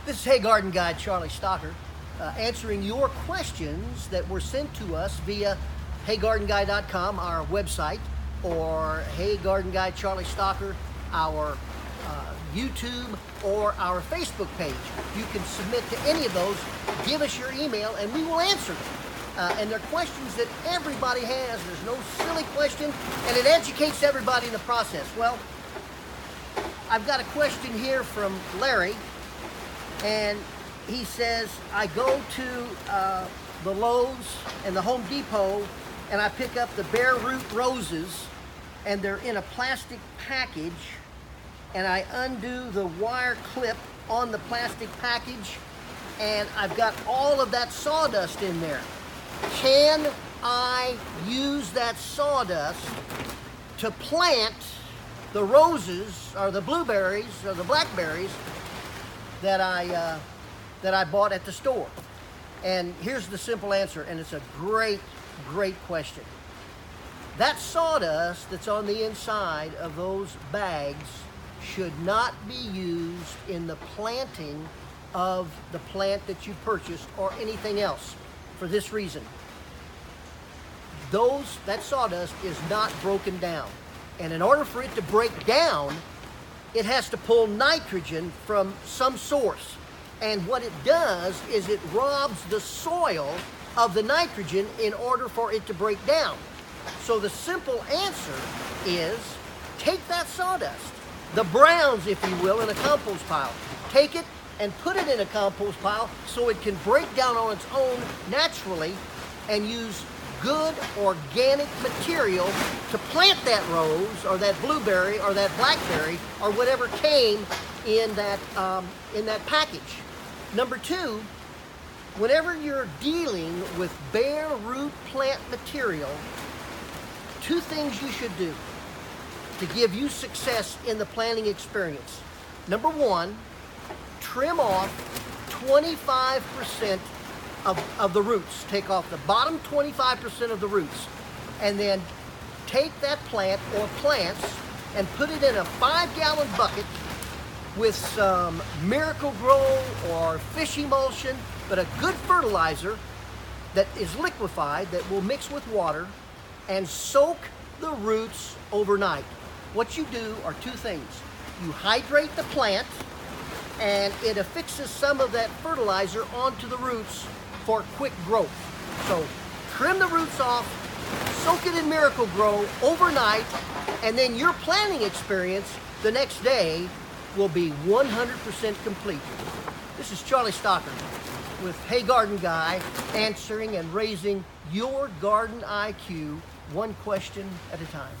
This is Hey Garden Guide Charlie Stocker, answering your questions that were sent to us via heygardenguy.com, our website, or Hey Garden Guide Charlie Stocker, our YouTube, or our Facebook page. You can submit to any of those, give us your email, and we will answer them. And they're questions that everybody has. There's no silly question, and it educates everybody in the process. Well, I've got a question here from Larry, and he says, I go to the Lowe's and the Home Depot, and I pick up the bare root roses, and they're in a plastic package, and I undo the wire clip on the plastic package, and I've got all of that sawdust in there. Can I use that sawdust to plant the roses or the blueberries or the blackberries that I bought at the store? And here's the simple answer, and it's a great question. That sawdust that's on the inside of those bags should not be used in the planting of the plant that you purchased or anything else, for this reason. That sawdust is not broken down, and in order for it to break down, it has to pull nitrogen from some source. And what it does is it robs the soil of the nitrogen in order for it to break down. So the simple answer is take that sawdust, the browns, if you will, in a compost pile. Take it and put it in a compost pile so it can break down on its own naturally, and use good organic material to plant that rose or that blueberry or that blackberry or whatever came in that package. Number two, whenever you're dealing with bare root plant material, two things you should do to give you success in the planting experience. Number one, trim off 25% of the roots. Take off the bottom 25% of the roots, and then take that plant or plants and put it in a 5-gallon bucket with some Miracle-Gro or fish emulsion, but a good fertilizer that is liquefied, that will mix with water, and soak the roots overnight. What you do are two things. You hydrate the plant, and it affixes some of that fertilizer onto the roots for quick growth. So trim the roots off, soak it in Miracle-Gro overnight, and then your planting experience the next day will be 100% complete. This is Charlie Stocker with Hey Garden Guy, answering and raising your garden IQ one question at a time.